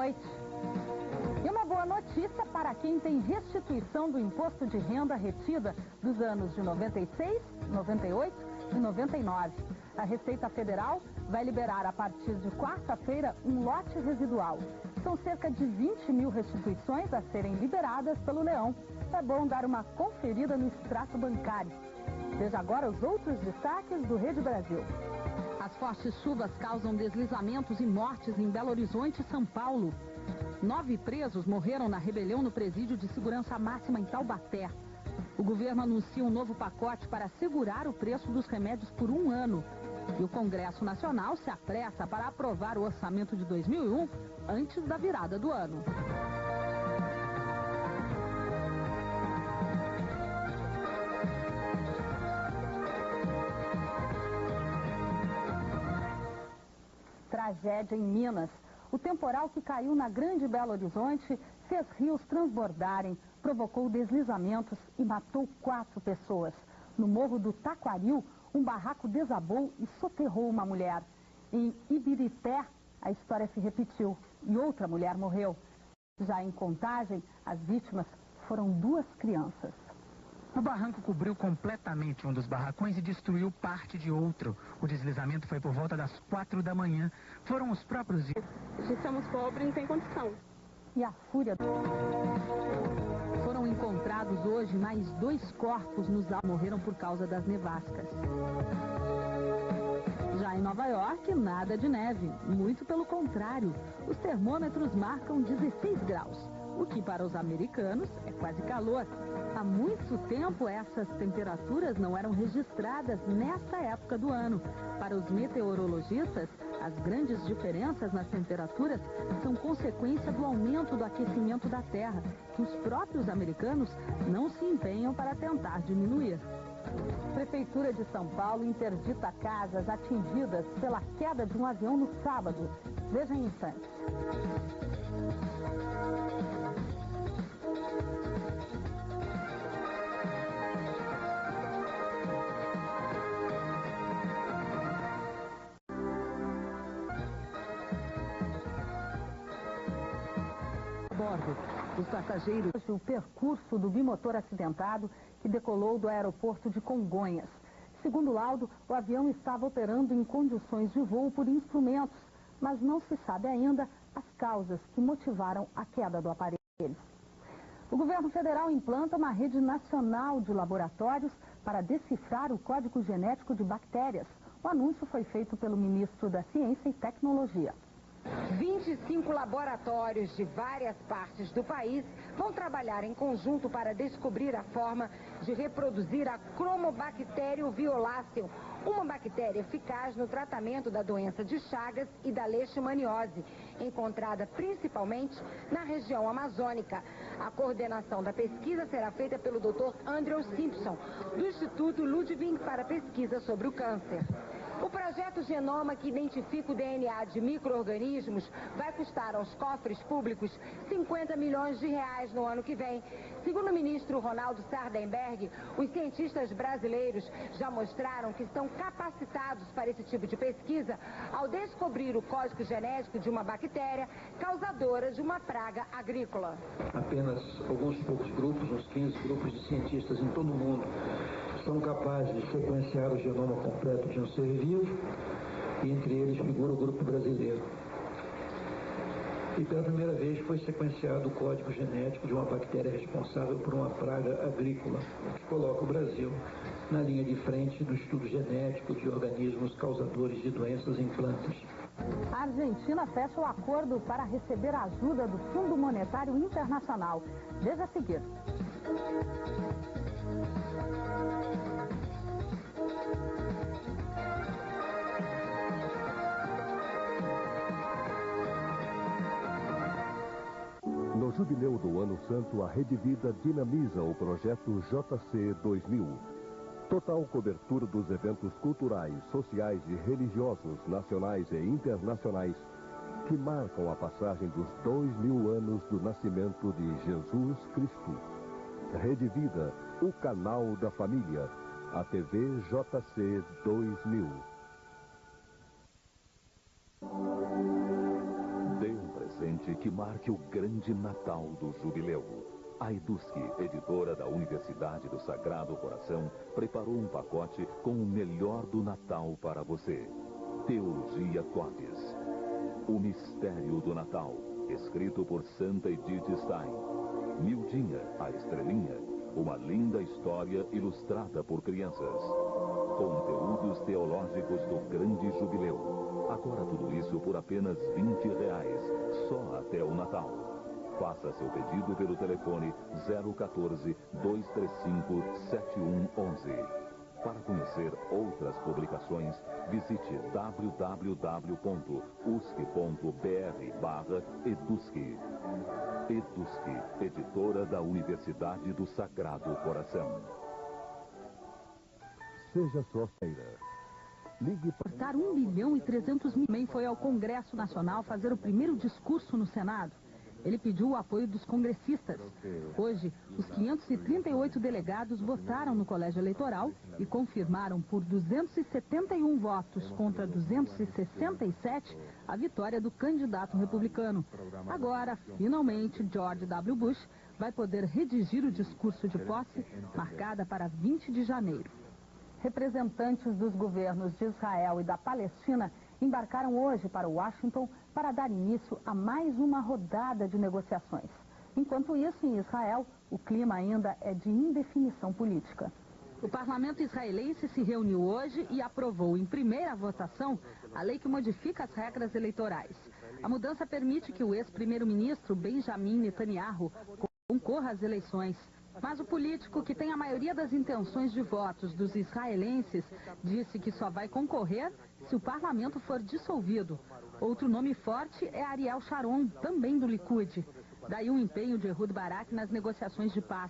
noite. E uma boa notícia para quem tem restituição do imposto de renda retida dos anos de 96, 98 e 99. A Receita Federal vai liberar a partir de quarta-feira um lote residual. São cerca de 20 mil restituições a serem liberadas pelo Leão. É bom dar uma conferida no extrato bancário. Veja agora os outros destaques do Rede Brasil. As fortes chuvas causam deslizamentos e mortes em Belo Horizonte e São Paulo. 9 presos morreram na rebelião no presídio de segurança máxima em Taubaté. O governo anuncia um novo pacote para segurar o preço dos remédios por 1 ano. E o Congresso Nacional se apressa para aprovar o orçamento de 2001 antes da virada do ano. Tragédia em Minas. O temporal que caiu na Grande Belo Horizonte fez rios transbordarem, provocou deslizamentos e matou 4 pessoas. No Morro do Taquaril, um barraco desabou e soterrou uma mulher. Em Ibirité, a história se repetiu e outra mulher morreu. Já em Contagem, as vítimas foram 2 crianças. O barranco cobriu completamente um dos barracões e destruiu parte de outro. O deslizamento foi por volta das 4 da manhã. Foram os próprios... Se somos pobres, não tem condição. E a fúria... Foram encontrados hoje mais 2 corpos nos Alpes. Morreram por causa das nevascas. Já em Nova York, nada de neve. Muito pelo contrário. Os termômetros marcam 16 graus. O que para os americanos é quase calor. Há muito tempo essas temperaturas não eram registradas nesta época do ano. Para os meteorologistas, as grandes diferenças nas temperaturas são consequência do aumento do aquecimento da Terra, que os próprios americanos não se empenham para tentar diminuir. Prefeitura de São Paulo interdita casas atingidas pela queda de um avião no sábado. Veja em instantes. Os passageiros, o percurso do bimotor acidentado que decolou do aeroporto de Congonhas. Segundo o laudo, o avião estava operando em condições de voo por instrumentos, mas não se sabe ainda as causas que motivaram a queda do aparelho. O governo federal implanta uma rede nacional de laboratórios para decifrar o código genético de bactérias. O anúncio foi feito pelo ministro da Ciência e Tecnologia. 25 laboratórios de várias partes do país vão trabalhar em conjunto para descobrir a forma de reproduzir a Chromobacterium violaceum, uma bactéria eficaz no tratamento da doença de Chagas e da leishmaniose, encontrada principalmente na região amazônica. A coordenação da pesquisa será feita pelo Dr. Andrew Simpson, do Instituto Ludwig para Pesquisa sobre o Câncer. O projeto Genoma, que identifica o DNA de micro-organismos, vai custar aos cofres públicos 50 milhões de reais no ano que vem. Segundo o ministro Ronaldo Sardenberg, os cientistas brasileiros já mostraram que estão capacitados para esse tipo de pesquisa ao descobrir o código genético de uma bactéria causadora de uma praga agrícola. Apenas alguns poucos grupos, uns 15 grupos de cientistas em todo o mundo, são capazes de sequenciar o genoma completo de um ser vivo, e entre eles figura o grupo brasileiro. E pela primeira vez foi sequenciado o código genético de uma bactéria responsável por uma praga agrícola, que coloca o Brasil na linha de frente do estudo genético de organismos causadores de doenças em plantas. A Argentina fecha o acordo para receber a ajuda do Fundo Monetário Internacional. Veja a seguir. No jubileu do Ano Santo, a Rede Vida dinamiza o projeto JC 2000. Total cobertura dos eventos culturais, sociais e religiosos, nacionais e internacionais, que marcam a passagem dos 2000 anos do nascimento de Jesus Cristo. Rede Vida, o canal da família. A TV JC 2000. Dê um presente pacote que marque o grande Natal do Jubileu. A Edusc, editora da Universidade do Sagrado Coração, preparou um pacote com o melhor do Natal para você. Teologia Cotes. O Mistério do Natal, escrito por Santa Edith Stein. Mildinha, a Estrelinha, uma linda história ilustrada por crianças. Conteúdos teológicos do Grande Jubileu. Agora tudo isso por apenas R$20, só até o Natal. Faça seu pedido pelo telefone 014-235-7111. Para conhecer outras publicações, visite www.usc.br/edusc. Edusc, editora da Universidade do Sagrado Coração. Seja sócia. Ligue para 1.300.000. Também foi ao Congresso Nacional fazer o primeiro discurso no Senado. Ele pediu o apoio dos congressistas. Hoje, os 538 delegados votaram no colégio eleitoral e confirmaram por 271 votos contra 267 a vitória do candidato republicano. Agora, finalmente, George W. Bush vai poder redigir o discurso de posse, marcada para 20 de janeiro. Representantes dos governos de Israel e da Palestina embarcaram hoje para Washington para dar início a mais uma rodada de negociações. Enquanto isso, em Israel, o clima ainda é de indefinição política. O parlamento israelense se reuniu hoje e aprovou em primeira votação a lei que modifica as regras eleitorais. A mudança permite que o ex-primeiro-ministro Benjamin Netanyahu concorra às eleições. Mas o político, que tem a maioria das intenções de votos dos israelenses, disse que só vai concorrer se o parlamento for dissolvido. Outro nome forte é Ariel Sharon, também do Likud. Daí o empenho de Ehud Barak nas negociações de paz.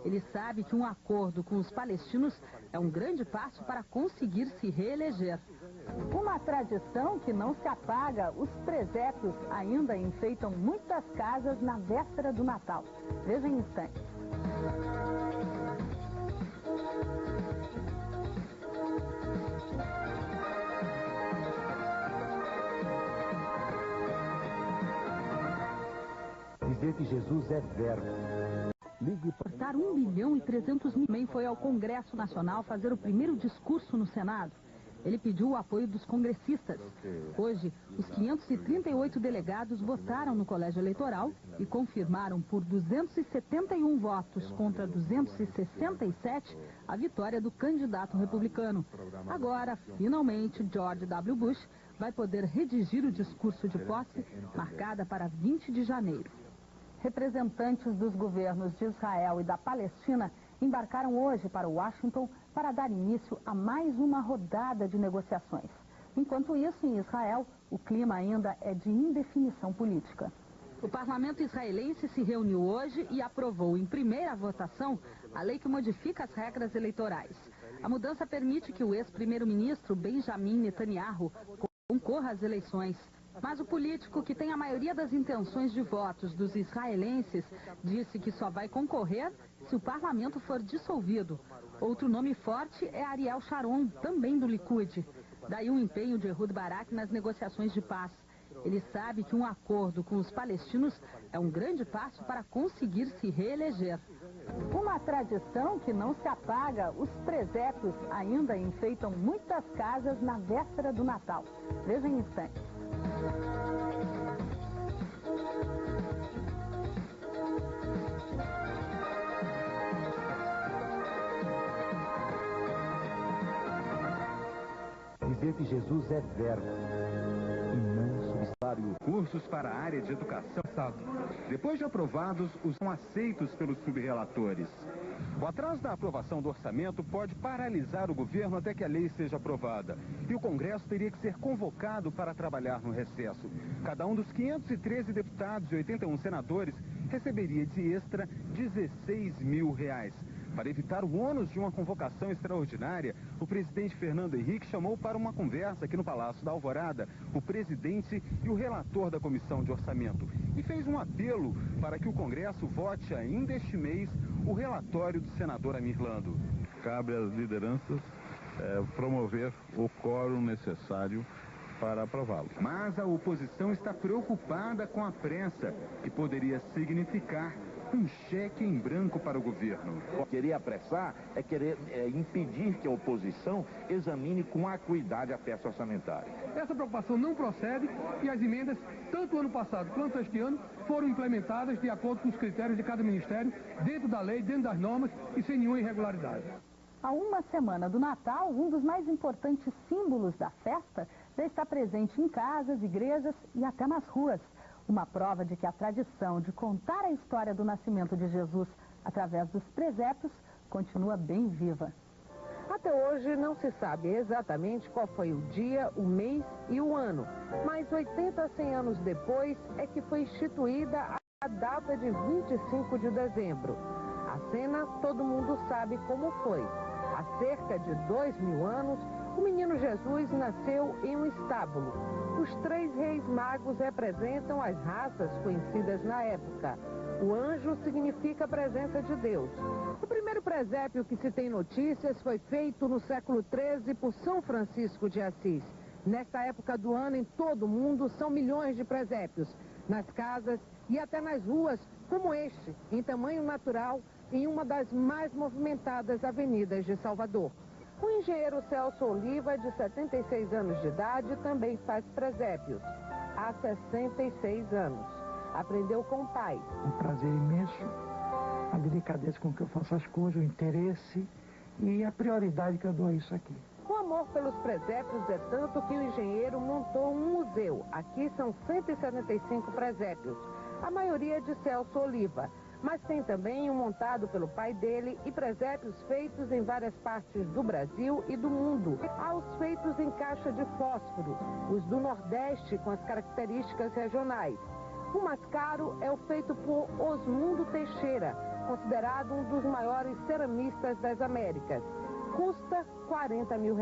Ele sabe que um acordo com os palestinos é um grande passo para conseguir se reeleger. Uma tradição que não se apaga, os presépios ainda enfeitam muitas casas na véspera do Natal. Veja em instantes. Dizer que Jesus é verbo. Ligue para 1.300.000. Também foi ao Congresso Nacional fazer o primeiro discurso no Senado. Ele pediu o apoio dos congressistas. Hoje, os 538 delegados votaram no colégio eleitoral e confirmaram por 271 votos contra 267 a vitória do candidato republicano. Agora, finalmente, George W. Bush vai poder redigir o discurso de posse, marcada para 20 de janeiro. Representantes dos governos de Israel e da Palestina embarcaram hoje para Washington para dar início a mais uma rodada de negociações. Enquanto isso, em Israel, o clima ainda é de indefinição política. O parlamento israelense se reuniu hoje e aprovou em primeira votação a lei que modifica as regras eleitorais. A mudança permite que o ex-primeiro-ministro Benjamin Netanyahu concorra às eleições. Mas o político, que tem a maioria das intenções de votos dos israelenses, disse que só vai concorrer se o parlamento for dissolvido. Outro nome forte é Ariel Sharon, também do Likud. Daí o empenho de Ehud Barak nas negociações de paz. Ele sabe que um acordo com os palestinos é um grande passo para conseguir se reeleger. Uma tradição que não se apaga, os presépios ainda enfeitam muitas casas na véspera do Natal. Veja em instantes. Dizer que Jesus é verbo e não substituto. Cursos para a área de educação. Depois de aprovados, os são aceitos pelos subrelatores. O atraso da aprovação do orçamento pode paralisar o governo até que a lei seja aprovada. E o Congresso teria que ser convocado para trabalhar no recesso. Cada um dos 513 deputados e 81 senadores receberia de extra R$16 mil. Para evitar o ônus de uma convocação extraordinária, o presidente Fernando Henrique chamou para uma conversa aqui no Palácio da Alvorada o presidente e o relator da Comissão de Orçamento e fez um apelo para que o Congresso vote ainda este mês o relatório do senador Amir Lando. Cabe às lideranças promover o quórum necessário para aprová-lo. Mas a oposição está preocupada com a pressa, que poderia significar um cheque em branco para o governo. Querer apressar é querer impedir que a oposição examine com acuidade a peça orçamentária. Essa preocupação não procede e as emendas, tanto ano passado quanto este ano, foram implementadas de acordo com os critérios de cada ministério, dentro da lei, dentro das normas e sem nenhuma irregularidade. Há uma semana do Natal, um dos mais importantes símbolos da festa já está presente em casas, igrejas e até nas ruas. Uma prova de que a tradição de contar a história do nascimento de Jesus através dos presépios continua bem viva. Até hoje não se sabe exatamente qual foi o dia, o mês e o ano, mas 80 a 100 anos depois é que foi instituída a data de 25 de dezembro. A cena todo mundo sabe como foi. Há cerca de 2000 anos, o menino Jesus nasceu em um estábulo. Os 3 reis magos representam as raças conhecidas na época. O anjo significa a presença de Deus. O primeiro presépio que se tem notícias foi feito no século XIII por São Francisco de Assis. Nesta época do ano, em todo o mundo, são milhões de presépios. Nas casas e até nas ruas, como este, em tamanho natural, em uma das mais movimentadas avenidas de Salvador. O engenheiro Celso Oliva, de 76 anos de idade, também faz presépios. Há 66 anos. Aprendeu com o pai. Um prazer imenso, a delicadeza com que eu faço as coisas, o interesse e a prioridade que eu dou a isso aqui. O amor pelos presépios é tanto que o engenheiro montou um museu. Aqui são 175 presépios, a maioria de Celso Oliva. Mas tem também um montado pelo pai dele e presépios feitos em várias partes do Brasil e do mundo. Há os feitos em caixa de fósforo, os do Nordeste com as características regionais. O mais caro é o feito por Osmundo Teixeira, considerado um dos maiores ceramistas das Américas. Custa R$40 mil.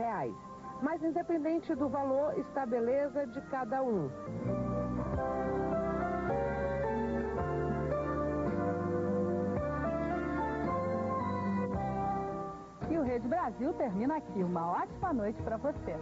Mas independente do valor, está a beleza de cada um. E o Rede Brasil termina aqui. Uma ótima noite para você.